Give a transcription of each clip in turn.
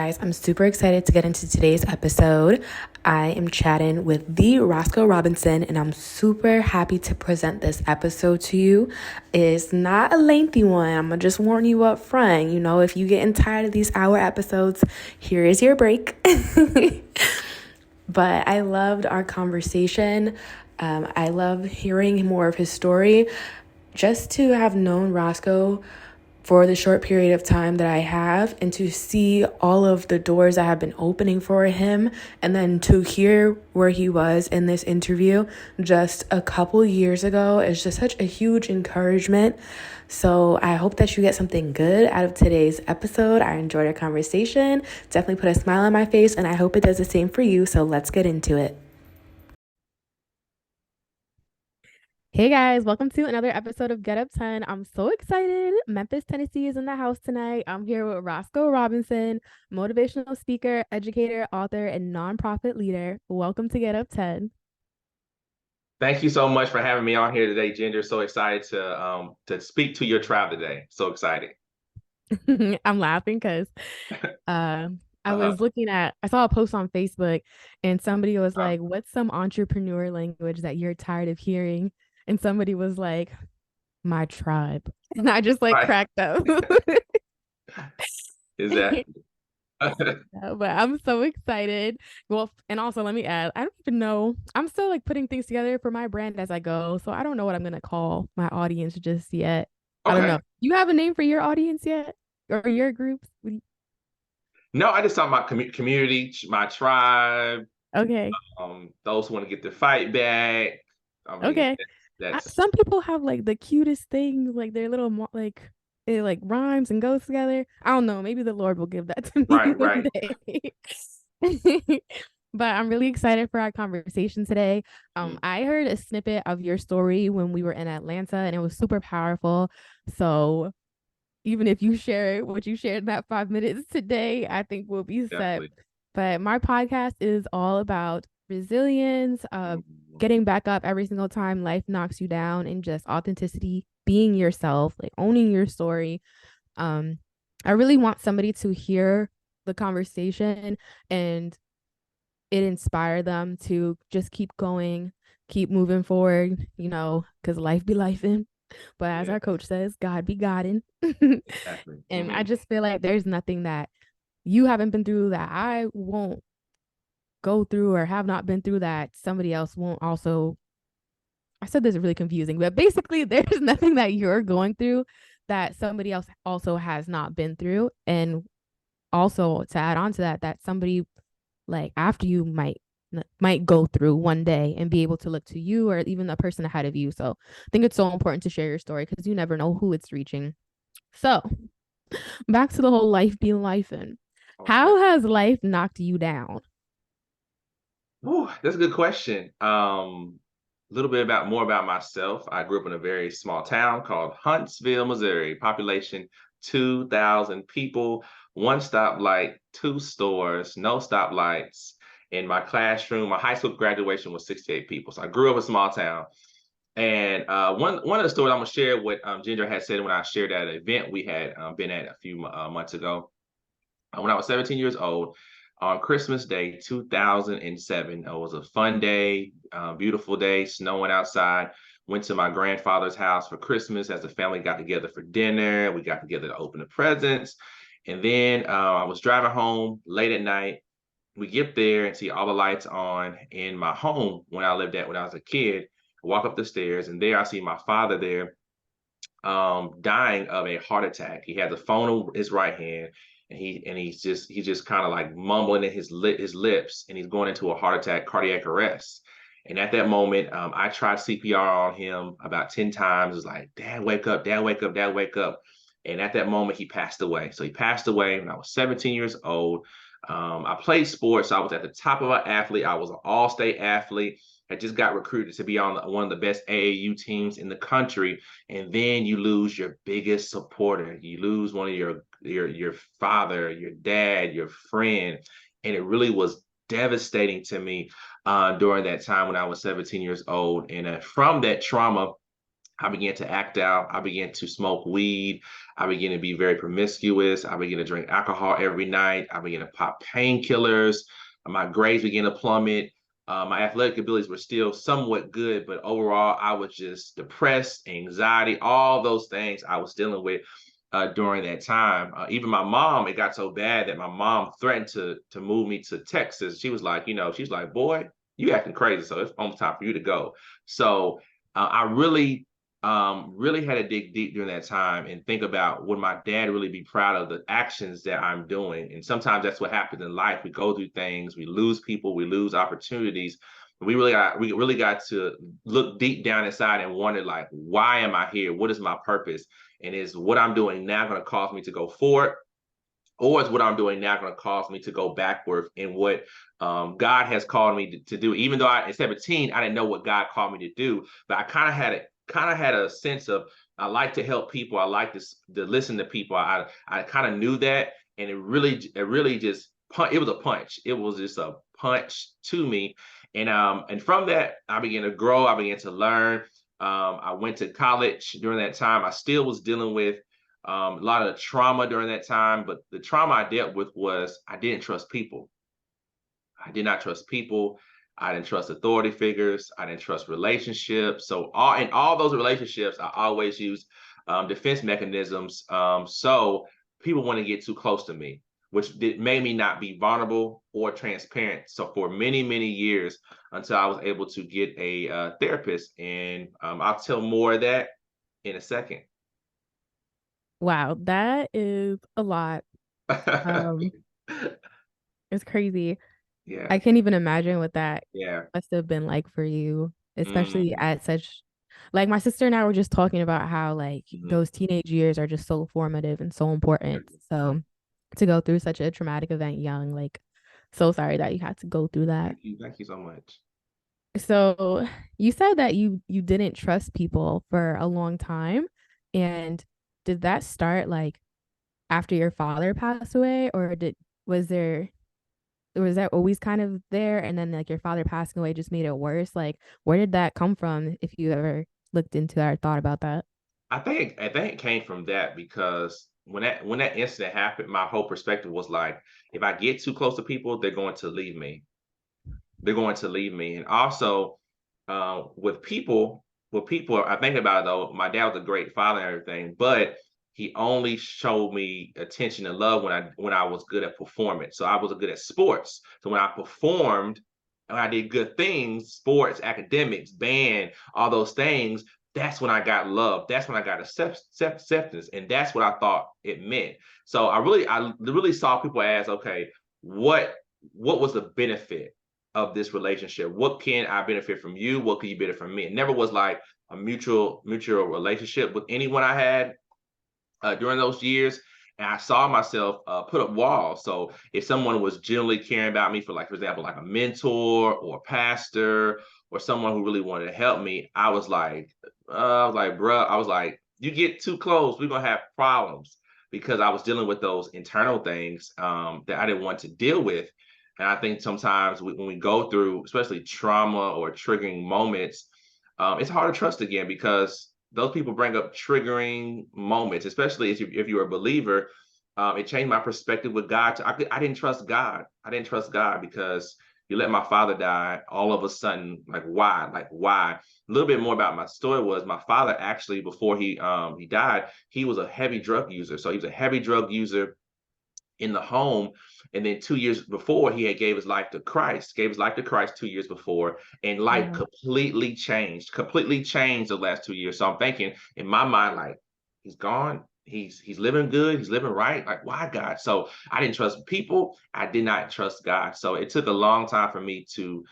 guys, I'm super excited to get into today's episode. I am chatting with the Roscoe Robinson, and I'm super happy to present this episode to you. It's not a lengthy one. I'm gonna just warn you up front. You know, if you're getting tired of these hour episodes, here is your break. But I loved our conversation. I love hearing more of his story. Just to have known Roscoe for the short period of time that I have, and to see all of the doors that have been opening for him, and then to hear where he was in this interview just a couple years ago is just such a huge encouragement. So I hope that you get something good out of today's episode. I enjoyed our conversation. Definitely put a smile on my face, and I hope it does the same for you. So let's get into it. Hey guys, welcome to another episode of Get Up 10. I'm so excited. Memphis, Tennessee is in the house tonight. I'm here with Roscoe Robinson, motivational speaker, educator, author, and nonprofit leader. Welcome to Get Up 10. Thank you so much for having me on here today, Ginger. So excited to speak to your tribe today. So excited. I'm laughing because uh, Uh-huh. I saw a post on Facebook and somebody was Uh, like, what's some entrepreneur language that you're tired of hearing? And somebody was like, my tribe. And I just like right. cracked up. Is that Yeah, but I'm so excited. Well, and also let me add, I don't even know. I'm still like putting things together for my brand as I go. So I don't know what I'm gonna call my audience just yet. I don't know. okay? You have a name for your audience yet? Or your groups? No, I just talking about community, my tribe, Okay. those who want to get their fight back. I mean, Okay. that's Some people have like the cutest things, like their little like it like rhymes and goes together. I don't know. Maybe the Lord will give that to me right, one right. day. But I'm really excited for our conversation today. Mm. I heard a snippet of your story when we were in Atlanta, and it was super powerful. So even if you share what you shared in that 5 minutes today, I think we'll be set. Definitely. But my podcast is all about resilience, Mm. getting back up every single time life knocks you down, and just authenticity, being yourself, like owning your story. Um, I really want somebody to hear the conversation and it inspire them to just keep going, keep moving forward, because life be lifing. But as Yeah, our coach says, God be Godding. exactly. And I just feel like there's nothing that you haven't been through that I won't go through or have not been through that somebody else won't also. I said this is really confusing, but basically, there's nothing that you're going through that somebody else also has not been through. And also to add on to that, that somebody like after you might go through one day and be able to look to you or even the person ahead of you. So I think it's so important to share your story because you never know who it's reaching. So back to the whole life being life in. Okay. How has life knocked you down? Ooh, that's a good question. A little bit about more about myself. I grew up in a very small town called Huntsville, Missouri. Population 2,000 people, one stoplight, two stores, no stoplights. In my classroom, my high school graduation was 68 people. So I grew up in a small town. And one of the stories I'm gonna share what Ginger had said when I shared at an event we had been at a few months ago. When I was 17 years old, on Christmas Day 2007, it was a fun day, beautiful day, snowing outside. Went to my grandfather's house for Christmas as the family got together for dinner. We got together to open the presents. And then I was driving home late at night. We get there and see all the lights on in my home when I lived at when I was a kid. I walk up the stairs, and there I see my father there dying of a heart attack. He had the phone in his right hand, and he's just kind of like mumbling in his lips, and he's going into a heart attack, cardiac arrest. And at that moment, I tried CPR on him about 10 times. It's like, Dad, wake up, Dad, wake up, Dad, wake up. And at that moment, he passed away. So he passed away when I was 17 years old. I played sports. I was at the top of an athlete. I was an all-state athlete. I just got recruited to be on one of the best AAU teams in the country, and then you lose your biggest supporter. You lose one of your father, your dad, your friend, and it really was devastating to me during that time when I was 17 years old. And from that trauma, I began to act out. I began to smoke weed. I began to be very promiscuous. I began to drink alcohol every night. I began to pop painkillers. My grades began to plummet. My athletic abilities were still somewhat good, but overall, I was just depressed, anxiety, all those things I was dealing with during that time. Even my mom, it got so bad that my mom threatened to move me to Texas. She was like, she's like, boy, you acting crazy, so it's almost time for you to go. So I really had to dig deep during that time and think about would my dad really be proud of the actions that I'm doing. And sometimes that's what happens in life. We go through things, we lose people, we lose opportunities. We really got to look deep down inside and wonder, like, why am I here? What is my purpose? And is what I'm doing now going to cause me to go forward? Or is what I'm doing now going to cause me to go backward in what God has called me to do? Even though at 17, I didn't know what God called me to do, but I kind of had a sense of I like to help people. I like to listen to people. I kind of knew that, and it really just it was a punch. It was just a punch to me, and from that I began to grow. I began to learn. I went to college during that time. I still was dealing with a lot of trauma during that time, but the trauma I dealt with was I didn't trust people. I did not trust people. I didn't trust authority figures. I didn't trust relationships. So in all those relationships, I always used defense mechanisms. So people want to get too close to me, which made me not be vulnerable or transparent. So for many, many years, until I was able to get a therapist, and I'll tell more of that in a second. Wow, that is a lot. Um, it's crazy. I Yeah, can't even imagine what that yeah. must have been like for you, especially Mm, at such like my sister and I were just talking about how like mhm. those teenage years are just so formative and so important. So to go through such a traumatic event young, like so sorry that you had to go through that. Thank you so much. So you said that you didn't trust people for a long time. And did that start like after your father passed away, or did was there was that always kind of there and then like your father passing away just made it worse? Like where did that come from if you ever looked into that or thought about that? I think it came from that because when that incident happened, my whole perspective was like, if I get too close to people, they're going to leave me. They're going to leave me. And also, with people, I think about it though. My dad was a great father and everything, but he only showed me attention and love when I was good at performance. So I was good at sports. So when I performed and I did good things, sports, academics, band, all those things, that's when I got love. That's when I got acceptance, and that's what I thought it meant. So I really saw people as, okay, what what was the benefit of this relationship? What can I benefit from you? What can you benefit from me? It never was like a mutual relationship with anyone I had during those years. And I saw myself put up walls. So if someone was generally caring about me for example, like a mentor or a pastor or someone who really wanted to help me, bruh, I was like, you get too close, we're gonna have problems because I was dealing with those internal things that I didn't want to deal with. And I think sometimes when we go through, especially trauma or triggering moments, it's hard to trust again because those people bring up triggering moments, especially if you're a believer. It changed my perspective with God. I didn't trust God. I didn't trust God because you let my father die all of a sudden. Like why? Like why? A little bit more about my story was my father actually before he died, he was a heavy drug user. So he was a heavy drug user in the home. And then 2 years before, he had gave his life to Christ 2 years before, and life Wow. completely changed the last 2 years. So I'm thinking in my mind, like, he's gone. He's living good. He's living right. Like, why God? So I didn't trust people. I did not trust God. So it took a long time for me to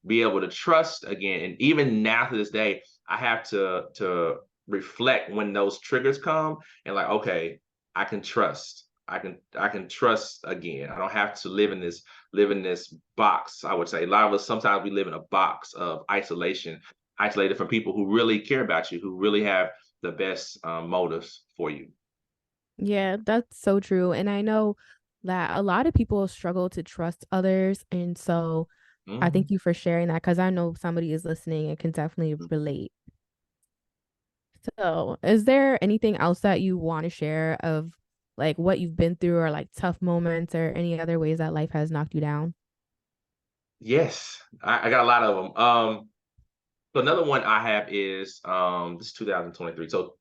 be able to trust again. And even now to this day, I have to reflect when those triggers come and like, okay, I can trust. I can trust again. I don't have to live in this box. I would say a lot of us sometimes we live in a box of isolation, isolated from people who really care about you, who really have the best motives for you. Yeah, that's so true. And I know that a lot of people struggle to trust others. And so I thank Mhm. you for sharing that because I know somebody is listening and can definitely relate. So, is there anything else that you want to share of like what you've been through or like tough moments or any other ways that life has knocked you down? Yes, I got a lot of them. So another one I have is this is 2023. So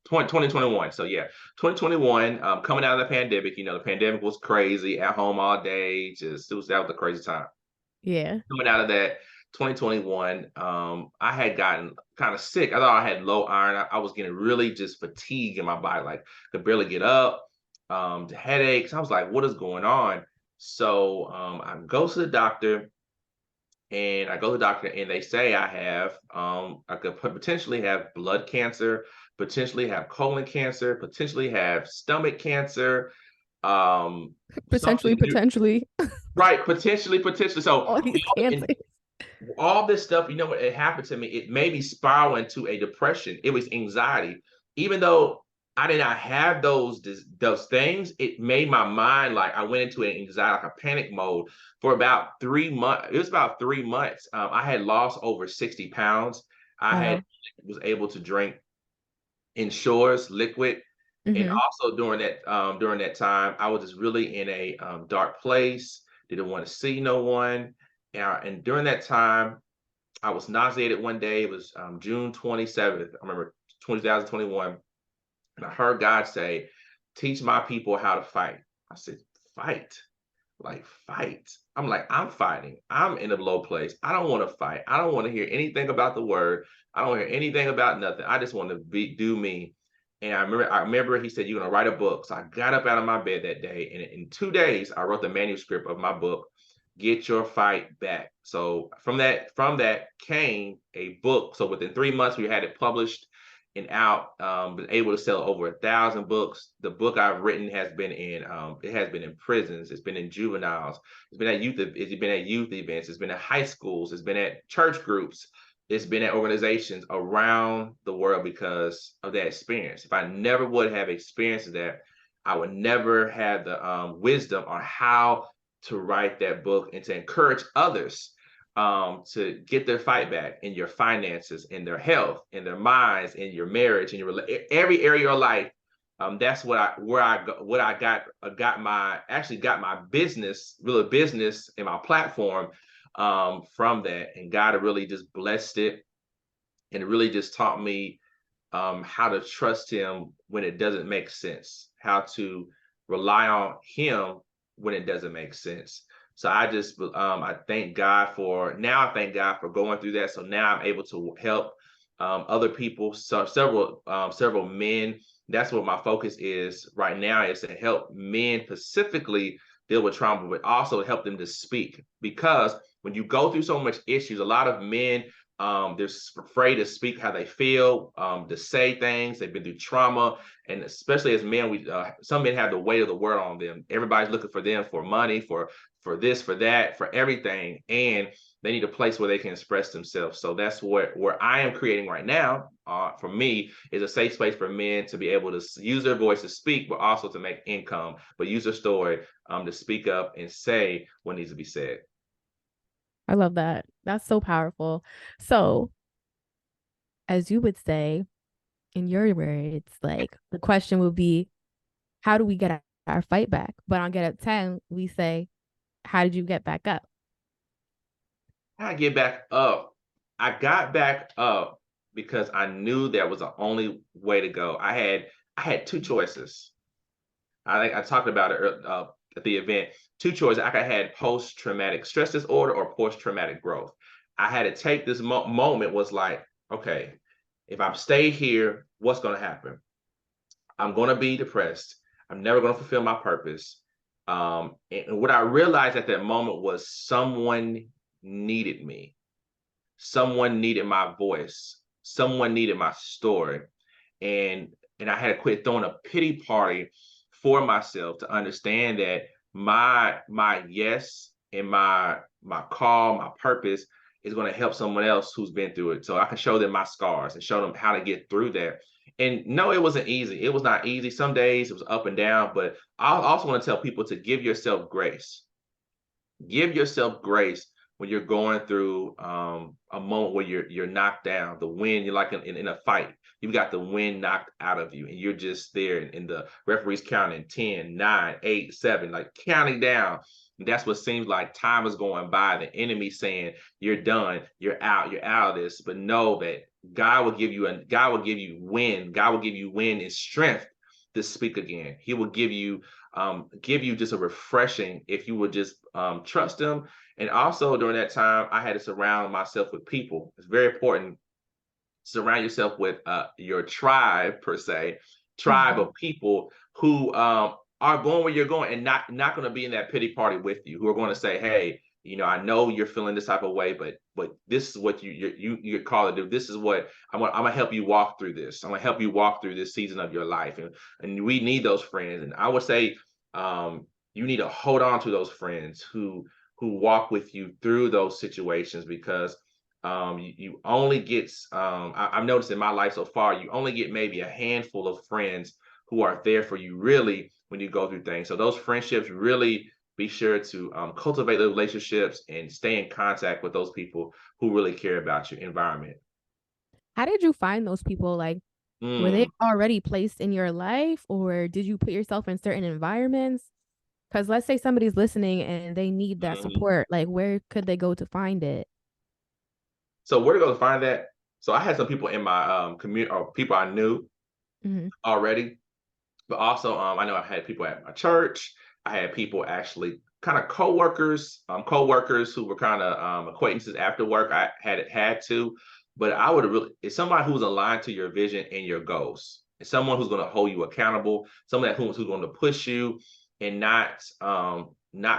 2021. So yeah, 2021, coming out of the pandemic, the pandemic was crazy, at home all day, that was a crazy time. Yeah. Coming out of that 2021, I had gotten kind of sick. I thought I had low iron. I was getting really just fatigued in my body, like could barely get up, the headaches. I was like, what is going on? So I go to the doctor, and I go to the doctor, and they say I could potentially have blood cancer, potentially have colon cancer, potentially have stomach cancer, Potentially, something potentially right, potentially. So all these cancers. all this stuff, what it happened to me, it made me spiral into a depression. It was anxiety. Even though I did not have those things, it made my mind, like I went into an anxiety, like a panic mode for about 3 months. It was about 3 months. I had lost over 60 pounds. I had Wow. was able to drink Ensures liquid. And Mm-hmm. also during that time, I was just really in a dark place, didn't want to see no one. And during that time, I was nauseated one day. It was June 27th. I remember 2021. And I heard God say, teach my people how to fight. I said, fight? Like, fight? I'm like, I'm fighting. I'm in a low place. I don't want to fight. I don't want to hear anything about the word. I don't hear anything about nothing. I just want to do me. And I remember he said, you're gonna write a book. So I got up out of my bed that day, and in 2 days, I wrote the manuscript of my book, Get Your Fight Back. So from that came a book. So within 3 months, we had it published and out. Been able to sell over 1,000 books. The book I've written it has been in prisons, it's been in juveniles, it's been at youth events, it's been at high schools, it's been at church groups, it's been at organizations around the world because of that experience. If I never would have experienced that, I would never have the wisdom on how to write that book and to encourage others to get their fight back in your finances, in their health, in their minds, in your marriage, in every area of your life. That's what I got my business, real business, and my platform from that. And God really just blessed it, and it really just taught me how to trust Him when it doesn't make sense, how to rely on Him when it doesn't make sense. So I thank God for going through that. So now I'm able to help other people. So several men. That's what my focus is right now, is to help men specifically deal with trauma, but also help them to speak. Because when you go through so much issues, a lot of men, they're afraid to speak how they feel, to say things. They've been through trauma, and especially as men, some men have the weight of the world on them. Everybody's looking for them for money, for this, for that, for everything, and they need a place where they can express themselves. So that's where I am creating right now. For me, is a safe space for men to be able to use their voice to speak, but also to make income, but use their story to speak up and say what needs to be said. I love that. That's so powerful. So, as you would say in your words, like the question would be, how do we get our fight back? But on Get Up 10, we say, how did you get back up? I get back up. I got back up because I knew that was the only way to go. I had two choices. I think I talked about it at the event. Two choices. I had post traumatic stress disorder or post traumatic growth. I had to take this moment. Was like, okay, if I stay here, what's going to happen? I'm going to be depressed. I'm never going to fulfill my purpose. And what I realized at that moment was someone needed me. Someone needed my voice. Someone needed my story. And I had to quit throwing a pity party for myself to understand that my yes and my call, my purpose is going to help someone else who's been through it. So I can show them my scars and show them how to get through that. And no, it wasn't easy. It was not easy. Some days it was up and down, but I also want to tell people to give yourself grace. Give yourself grace when you're going through a moment where you're knocked down, the wind, you're like in a fight. You've got the wind knocked out of you, and you're just there, and the referee's counting 10, 9, 8, 7, like counting down. And that's what seems like time is going by. The enemy saying, you're done, you're out of this. But know that God will give you wind. God will give you wind and strength to speak again. He will give you just a refreshing if you would just trust him. And also during that time, I had to surround myself with people. It's very important. Surround yourself with your tribe per se, tribe Mhm. of people who are going where you're going and not going to be in that pity party with you, who are going to say, hey, I know you're feeling this type of way, but this is what you're called to do. This is what I'm gonna help you walk through this. I'm gonna help you walk through this season of your life, and we need those friends. And I would say you need to hold on to those friends who walk with you through those situations, because you only get I've noticed in my life so far, you only get maybe a handful of friends who are there for you really when you go through things. So those friendships, really be sure to cultivate those relationships and stay in contact with those people who really care about your environment. How did you find those people? Like, were they Mm, already placed in your life, or did you put yourself in certain environments? Because let's say somebody's listening and they need that mhm. support. Like, where could they go to find it? So where to go to find that? So I had some people in my community, or people I knew Hmm. already. But also, I know I had people at my church. I had people actually kind of coworkers who were kind of acquaintances after work. I had to, but I would really, it's somebody who's aligned to your vision and your goals. It's someone who's going to hold you accountable. Someone who's going to push you and not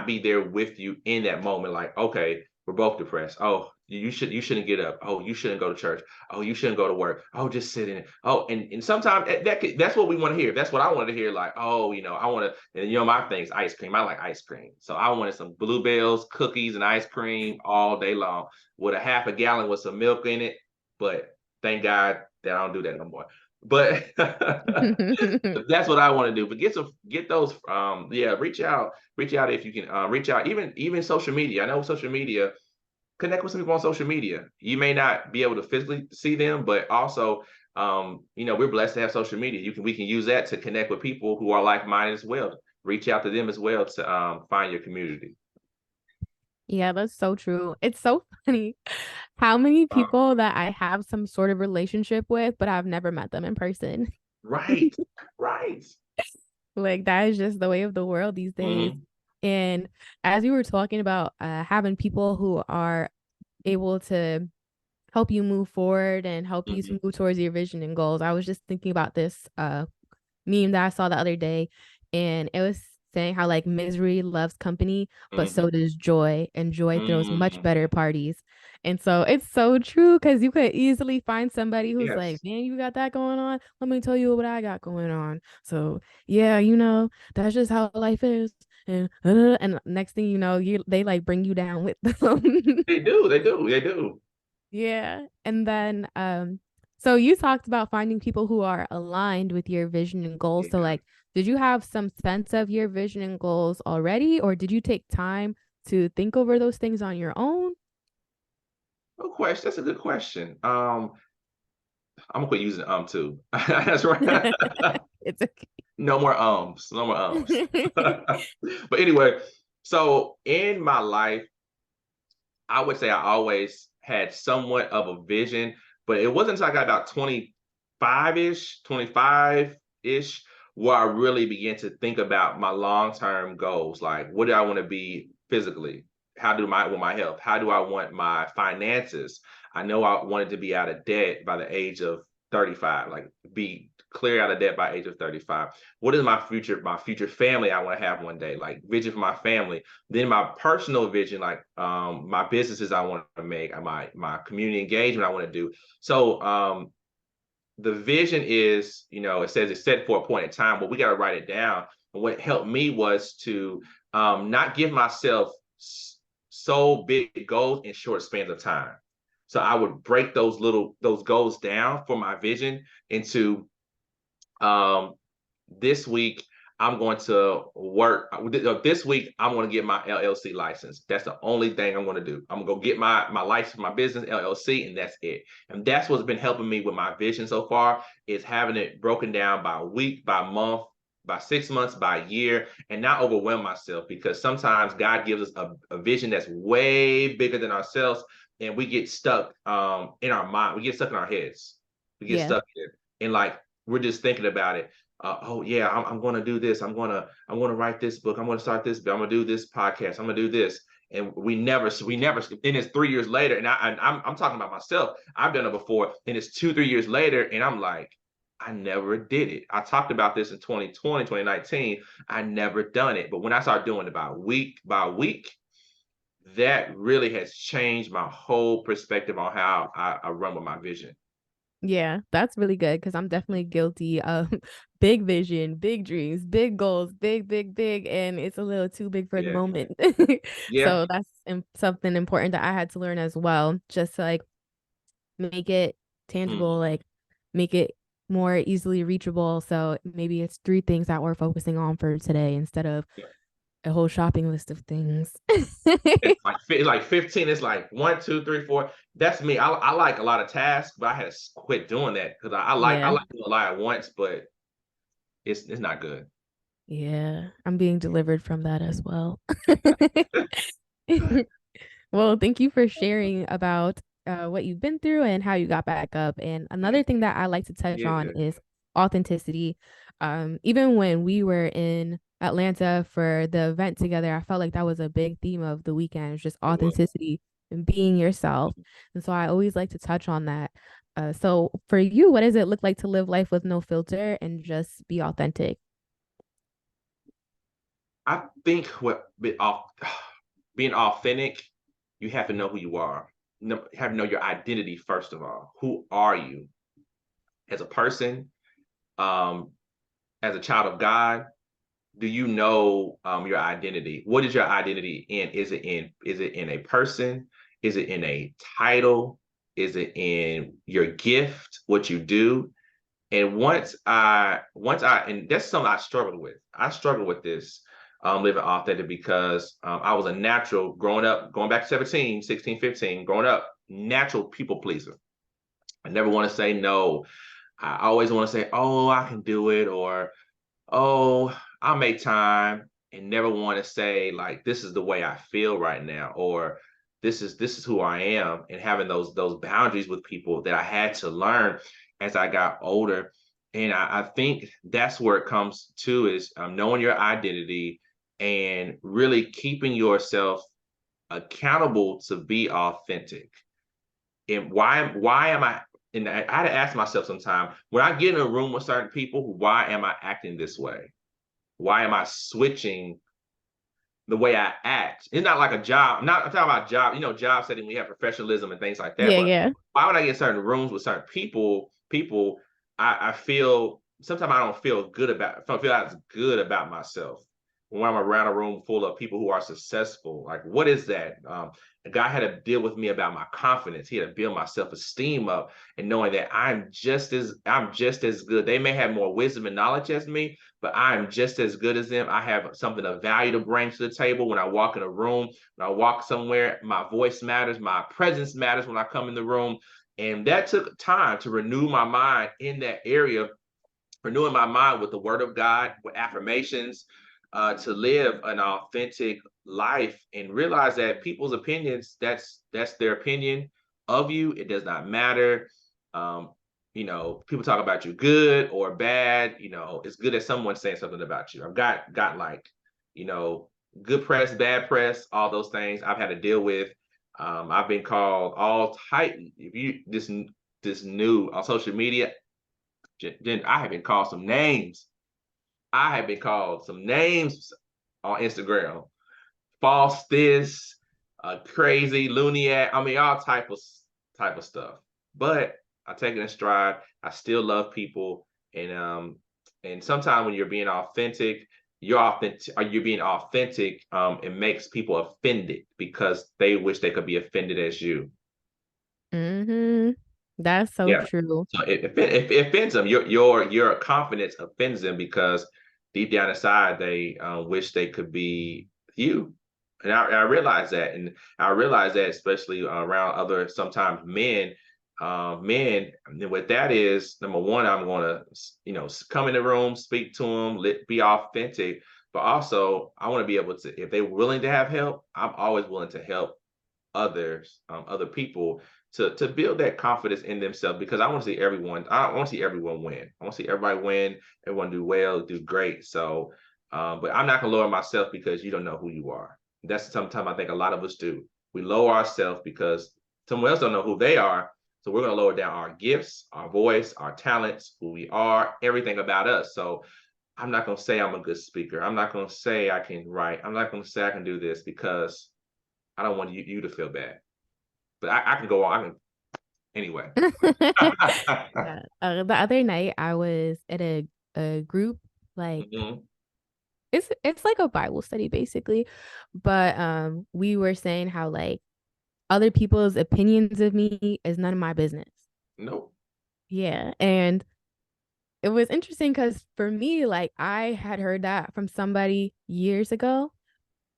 be there with you in that moment. Like, okay, we're both depressed. Oh, you shouldn't get up. Oh, you shouldn't go to church. Oh, you shouldn't go to work. Oh, just sit in it. Oh, and sometimes that's what we want to hear. That's what I wanted to hear. Like, oh, I want to, and my thing is ice cream. I like ice cream, so I wanted some bluebells, cookies, and ice cream all day long with a half a gallon with some milk in it. But thank God that I don't do that no more. But that's what I want to do. But get those yeah, reach out if you can reach out, even social media. I know social media, connect with some people on social media. You may not be able to physically see them, but also, we're blessed to have social media. We can use that to connect with people who are like minded as well. Reach out to them as well to find your community. Yeah, that's so true. It's so funny how many Uh, people that I have some sort of relationship with, but I've never met them in person. right, right. Like, that is just the way of the world these days. Hmm. And as you were talking about having people who are able to help you move forward and help you Hmm. to move towards your vision and goals, I was just thinking about this meme that I saw the other day, and it was saying how like misery loves company, but Hmm. so does joy, and joy throws much Hmm. better parties. And so it's so true because you could easily find somebody who's like, Yes, man, you got that going on. Let me tell you what I got going on. So yeah, that's just how life is. And next thing you know, they like bring you down with them. they do. They do. They do. Yeah. And then so you talked about finding people who are aligned with your vision and goals. So Yeah. like did you have some sense of your vision and goals already, or did you take time to think over those things on your own? Good question. That's a good question. I'm gonna quit using too. That's right. It's okay. No more ums. No more ums. But anyway, so in my life, I would say I always had somewhat of a vision, but it wasn't until I got about 25-ish, 25-ish, where I really began to think about my long-term goals. Like, what do I want to be physically? How do my want my health? How do I want my finances? I know I wanted to be out of debt by the age of 35, like be clear out of debt by age of 35. What is my future family I want to have one day? Like vision for my family. Then my personal vision, like my businesses I want to make, my community engagement I want to do. So the vision is, it says it's set for a point in time, but we got to write it down. And what helped me was to not give myself so big goals in short spans of time. So I would break those goals down for my vision into this week I'm going to work this week. I'm going to get my LLC license. That's the only thing I'm going to do. I'm going to go get my license, my business LLC, and that's it. And that's what's been helping me with my vision so far, is having it broken down by week, by month, by 6 months, by year, and not overwhelm myself, because sometimes God gives us a vision that's way bigger than ourselves, and we get stuck in our mind. We get stuck in our heads. We get Yeah. stuck there. And like, we're just thinking about it. Oh yeah, I'm going to do this. I'm going to write this book. I'm going to start this. I'm going to do this podcast. I'm going to do this. And we never. And it's 3 years later, and I'm talking about myself. I've done it before, and it's 2 3 years later, and I'm like, I never did it. I talked about this in 2020, 2019. I never done it. But when I start doing it by week, that really has changed my whole perspective on how I run with my vision. Yeah, that's really good because I'm definitely guilty of big vision, big dreams, big goals, big, big, big, and it's a little too big for the Yeah. moment. Yeah. So that's something important that I had to learn as well, just to like make it tangible, Mhm. like make it more easily reachable. So maybe it's three things that we're focusing on for today instead of a whole shopping list of things. It's like 15. It's like 1, 2, 3, 4. That's me. I like a lot of tasks, but I had to quit doing that because I Yeah. like doing a lot at once, but it's not good. Yeah. I'm being delivered from that as well. Well, thank you for sharing about what you've been through and how you got back up. And another thing that I like to touch on Yeah. is authenticity. Even when we were in Atlanta for the event together, I felt like that was a big theme of the weekend, just It was. authenticity and being yourself. And so I always like to touch on that. So for you, what does it look like to live life with no filter and just be authentic? I think being authentic, you have to know who you are. You have to know your identity first of all. Who are you as a person? Um, as a child of God, do you know your identity? What is your identity in? Is it in a person? Is it in a title? Is it in your gift? What you do? And and that's something I struggled with. I struggled with this living authentic because I was a natural growing up, going back to 17, 16, 15, growing up, natural people pleaser. I never want to say no. I always want to say, oh, I can do it, or oh, I'll make time, and never want to say like this is the way I feel right now, or this is who I am, and having those boundaries with people that I had to learn as I got older. And I think that's where it comes to, is knowing your identity and really keeping yourself accountable to be authentic. And why am I, and I had to ask myself sometime, when I get in a room with certain people, why am I acting this way? Why am I switching the way I act? It's not like a job. I'm talking about job, job setting. We have professionalism and things like that. Yeah, But yeah. why would I get in certain rooms with certain people, I feel sometimes I don't feel good about, I don't feel as good about myself when I'm around a room full of people who are successful. Like, what is that? God had to deal with me about my confidence. He had to build my self-esteem up, and knowing that I'm just as good. They may have more wisdom and knowledge as me, but I'm just as good as them. I have something of value to bring to the table when I walk in a room, when I walk somewhere. My voice matters, my presence matters when I come in the room. And that took time to renew my mind in that area, renewing my mind with the word of God, with affirmations, to live an authentic life and realize that people's opinions, that's their opinion of you. It does not matter. Um, people talk about you good or bad. It's good that someone's saying something about you. I've got like, you know, good press, bad press, all those things I've had to deal with. I've been called all type. If you this new on social media, I have been called some names. I have been called some names on Instagram. False this, crazy, looniac. I mean, all type of stuff. But I take it in stride. I still love people, and sometimes when you're being authentic, you're being authentic. It makes people offended because they wish they could be offended as you. Mm-hmm. That's so Yeah. true. So it offends them. Your confidence offends them because deep down inside they wish they could be you. And I realize that, and I realize that especially around other sometimes men. Men, and what that is, number one, I'm going to, come in the room, speak to them, be authentic, but also I want to be able to, if they're willing to have help, I'm always willing to help others, other people, to build that confidence in themselves, because I want to see everyone. I want to see everyone win. I want to see everybody win. Everyone do well, do great. So, but I'm not gonna lower myself because you don't know who you are. That's sometimes I think a lot of us do. We lower ourselves because someone else don't know who they are. So we're gonna lower down our gifts, our voice, our talents, who we are, everything about us. So I'm not gonna say I'm a good speaker. I'm not gonna say I can write. I'm not gonna say I can do this because I don't want you to feel bad. But I can go on. I can anyway. Yeah. The other night I was at a group, like Mhm. it's like a Bible study basically, but we were saying how like other people's opinions of me is none of my business. Nope. Yeah, and it was interesting because for me, like I had heard that from somebody years ago,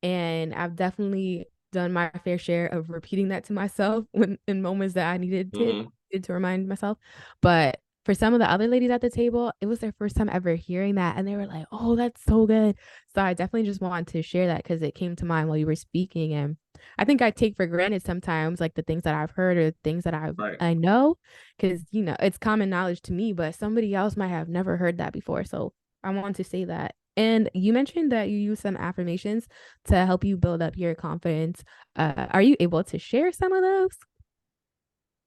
and I've definitely done my fair share of repeating that to myself when in moments that I Mhm. needed to remind myself. But for some of the other ladies at the table, it was their first time ever hearing that, and they were like, "Oh, that's so good." So I definitely just wanted to share that because it came to mind while you were speaking, and I think I take for granted sometimes like the things that I've heard or things that Right. I know, because it's common knowledge to me, but somebody else might have never heard that before. So I want to say that. And you mentioned that you use some affirmations to help you build up your confidence. Are you able to share some of those?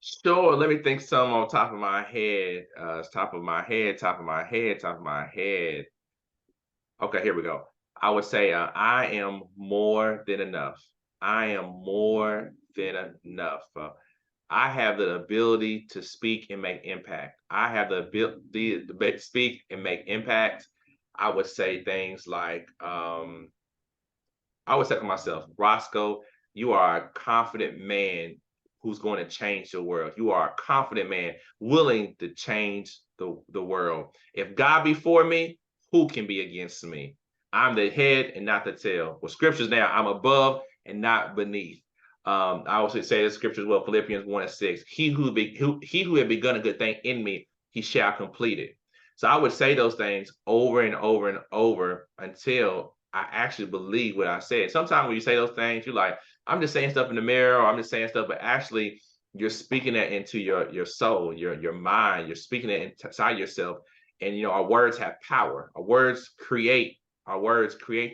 Sure. Let me think some on top of my head. Top of my head, top of my head, top of my head. Okay, here we go. I would say I am more than enough. I am more than enough. I have the ability to speak and make impact. I have the ability to speak and make impact. I would say things like, I would say to myself, Roscoe, you are a confident man who's going to change the world. You are a confident man willing to change the world. If God be for me, who can be against me? I'm the head and not the tail. Well, scriptures now, I'm above and not beneath. I also say the scriptures well, Philippians 1 and 6. He who had begun a good thing in me, he shall complete it. So I would say those things over and over and over until I actually believe what I said. Sometimes when you say those things, you're like, I'm just saying stuff in the mirror, or I'm just saying stuff, but actually you're speaking that into your soul, your mind. You're speaking it inside yourself. And our words have power. Our words create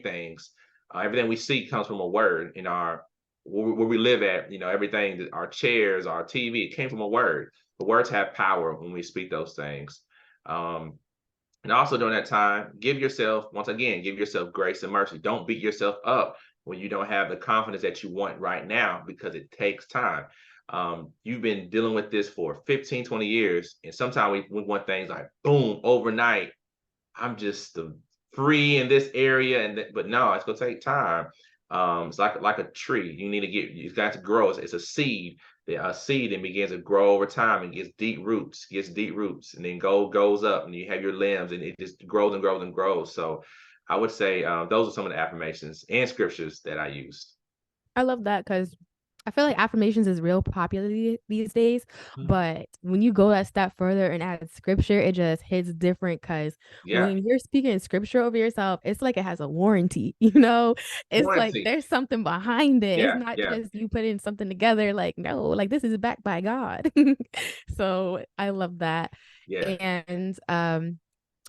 things. Everything we see comes from a word in our where we live at, everything, our chairs, our TV, it came from a word. The words have power when we speak those things. Um, and also during that time, once again, give yourself grace and mercy. Don't beat yourself up when you don't have the confidence that you want right now, because it takes time. You've been dealing with this for 15, 20 years. And sometimes we want things like boom, overnight. I'm just free in this area, but no, it's gonna take time. It's like a tree. You've got to grow. It's a seed. A seed and begins to grow over time and gets deep roots, and then goes up, and you have your limbs, and it just grows and grows and grows. So, I would say those are some of the affirmations and scriptures that I used. I love that because I feel like affirmations is real popular these days. Mhm. But when you go that step further and add scripture, it just hits different because Yeah, when you're speaking scripture over yourself, it's like it has a warranty, you know? It's like warranty. there's something behind it. It's Yeah, not yeah, just you putting something together, like, no, like this is backed by God. So I love that. yeah. And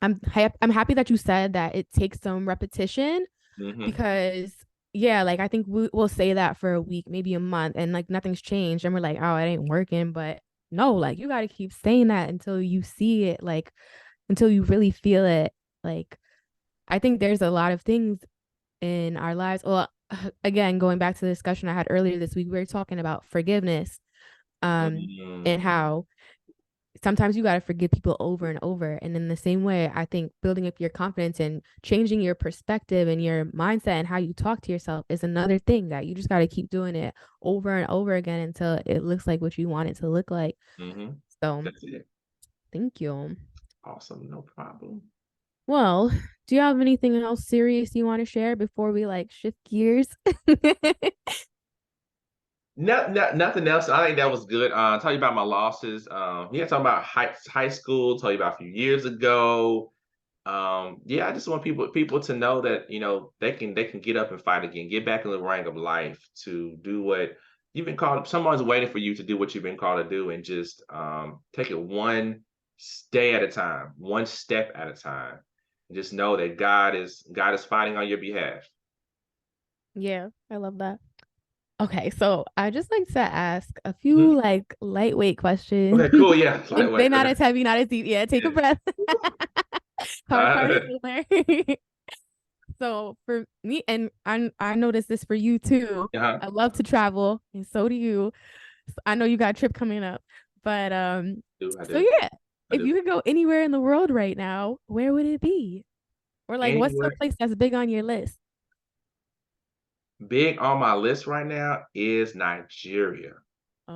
I'm happy that you said that it takes some repetition Hmm. because yeah, like I think we'll say that for a week, maybe a month, and like nothing's changed, and we're like, oh, it ain't working. But no, like you got to keep saying that until you see it, like until you really feel it. Like I think there's a lot of things in our lives. Well, again, going back to the discussion I had earlier this week, we were talking about forgiveness, and Hmm. how sometimes you got to forgive people over and over. And in the same way, I think building up your confidence and changing your perspective and your mindset and how you talk to yourself is another thing that you just got to keep doing it over and over again until it looks like what you want it to look like. Hmm. So That's it. thank you. Awesome. No problem. Well, do you have anything else serious you want to share before we like shift gears? Nothing else. I think that was good. Tell you about my losses. Yeah, talking about high school. Tell you about a few years ago. Yeah, I just want people to know that they can get up and fight again, get back in the ring of life to do what you've been called. Someone's waiting for you to do what you've been called to do, and just take it one day at a time, one step at a time, and just know that God is fighting on your behalf. Yeah, I love that. Okay, so I just like to ask a Mhm. few like lightweight questions. Okay, cool. Yeah, They're lightweight. not Okay. as heavy, not as deep. Yeah, take a breath. Hard part is over. So for me, and I noticed this for you too. Uh-huh. I love to travel, and so do you. I know you got a trip coming up, but I so do. yeah, I if do. you could go anywhere in the world right now, where would it be? Or like, what's the Anywhere place that's big on your list? big on my list right now is Nigeria. I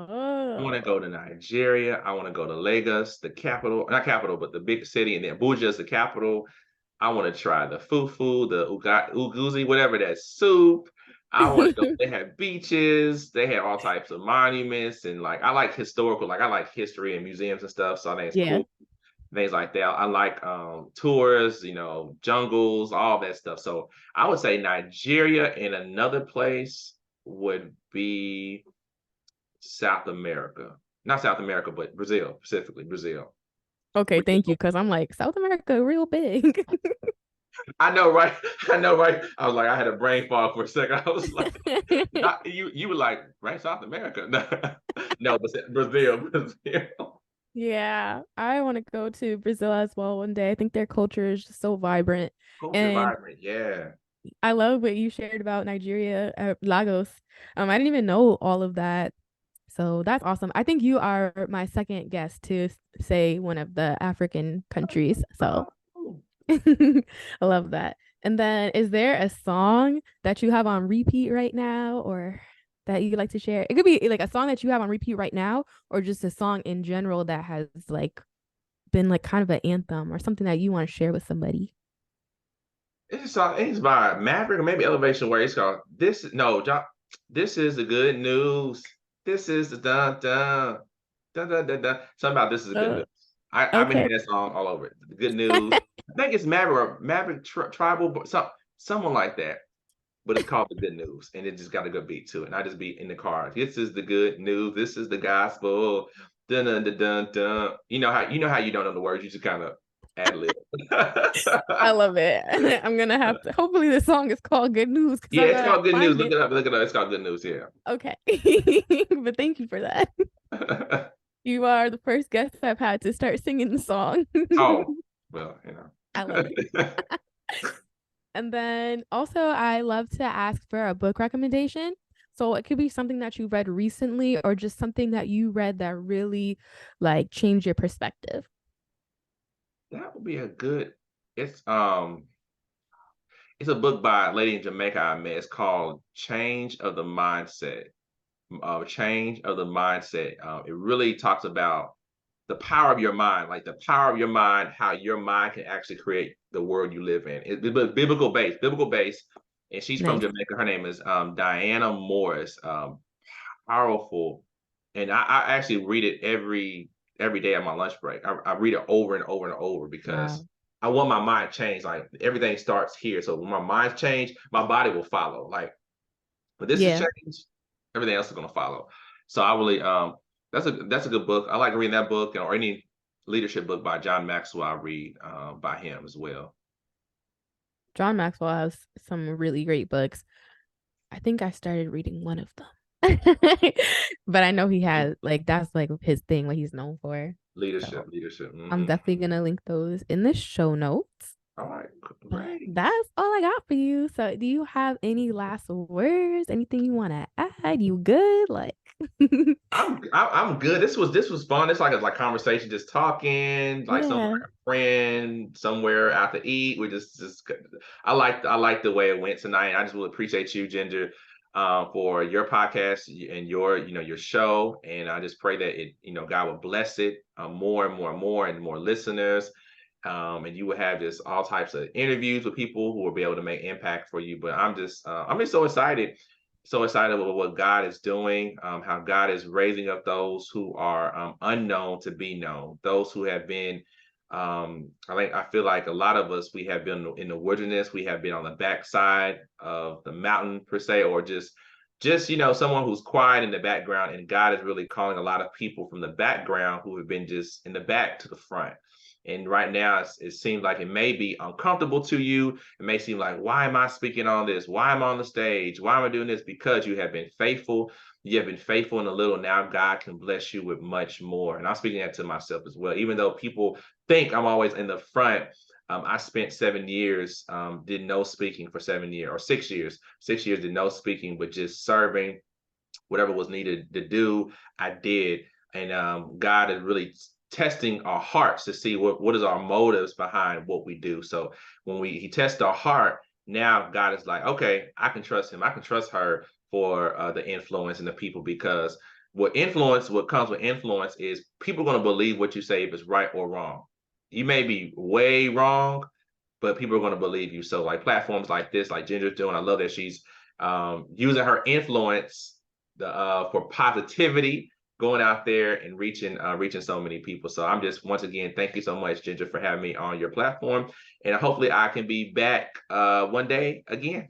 want to Oh, go to Nigeria. I want to go to Lagos, the capital, not capital, but the big city, and then Abuja is the capital. I want to try the fufu, the uguzi, whatever that soup. I want to go. They have beaches. They have all types of monuments, and like I like historical, like I like history and museums and stuff. So I think it's yeah. cool. Things like that. I like tours, jungles, all that stuff. So I would say Nigeria, and another place would be South America. Not South America, but Brazil, specifically Brazil. Okay, thank you. Brazil. Because I'm like South America, real big. I know, right? I know, right? I was like, I had a brain fog for a second. I was like, not you. You were like, right? South America? No, but Brazil, Brazil. Yeah, I want to go to Brazil as well one day. I think their culture is just so vibrant. Culture And vibrant, yeah. I love what you shared about Nigeria, Lagos. I didn't even know all of that. So that's awesome. I think you are my second guest to say one of the African countries. So Oh, I love that. And then is there a song that you have on repeat right now or that you'd like to share? It could be like a song that you have on repeat right now or just a song in general that has like been like kind of an anthem or something that you want to share with somebody. it's by Maverick or maybe Elevation Way. It's called this. No, this is the good news. This is the dun dun dun dun dun dun. Something about this is the good Oh, news. I've been okay. hearing that song all over. The good news. I think it's Maverick or Maverick Tribal, someone like that. But it's called the good news, and it just got a good beat to it. And I just be in the car. This is the good news. This is the gospel. Dun dun dun dun dun. You know how you don't know the words. You just kind of ad lib. I love it. I'm gonna have to. Hopefully, the song is called "Good News" because Yeah, I it's gotta called Good News. find Look it. it up. Look it up. It's called Good News. Yeah. Okay, but thank you for that. You are the first guest I've had to start singing the song. Oh, well, I love it. And then also, I love to ask for a book recommendation. So it could be something that you read recently or just something that you read that really like changed your perspective. that would be a good. It's um, it's a book by a lady in Jamaica I met. It's called Change of the Mindset. Change of the Mindset. It really talks about the power of your mind, like the power of your mind, how your mind can actually create the world you live in. It's biblical based, and she's from Nice. Jamaica. Her name is Diana Morris. Powerful, and I actually read it every day on my lunch break. I read it over and over and over because Wow. I want my mind changed. Like everything starts here, so when my mind change, my body will follow. Like when this is Yeah. changed, everything else is going to follow. So I really that's a good book. I like reading that book or any leadership book by John Maxwell. I read by him as well. John Maxwell has some really great books. I think I started reading one of them. But I know he has like that's like his thing, what he's known for. So Leadership. I'm definitely gonna link those in the show notes. All right, But great. that's all I got for you. So do you have any last words? Anything you want to add? You good? Like I'm good. This was fun. It's like a conversation, just talking, like some yeah. like a friend somewhere out to eat. We just I like the way it went tonight. I just really appreciate you, Ginger, for your podcast and your show. And I just pray that God will bless it more and more and more and more listeners. And you will have just all types of interviews with people who will be able to make impact for you. But I'm just so excited with what God is doing, how God is raising up those who are unknown to be known, those who have been. I feel like a lot of us, we have been in the wilderness, we have been on the backside of the mountain per se, or just someone who's quiet in the background, and God is really calling a lot of people from the background who have been just in the back to the front. And right now, it seems like it may be uncomfortable to you. It may seem like, why am I speaking on this? Why am I on the stage? Why am I doing this? Because you have been faithful. You have been faithful in a little. Now God can bless you with much more. And I'm speaking that to myself as well. Even though people think I'm always in the front, I spent 7 years, did no speaking for 7 years, or 6 years. 6 years did no speaking, but just serving whatever was needed to do, I did. And God is really testing our hearts to see what is our motives behind what we do. So when he tests our heart, now God is like, okay, I can trust him. I can trust her for the influence and the people, because what comes with influence is people are going to believe what you say, if it's right or wrong. You may be way wrong, but people are going to believe you. So like platforms like this, like Ginger's doing, I love that she's using her influence for positivity, going out there and reaching so many people. So I'm just, once again, thank you so much, Ginger, for having me on your platform, and hopefully I can be back one day again.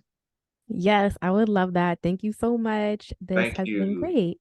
Yes, I would love that. Thank you so much. This Thank has been you. great.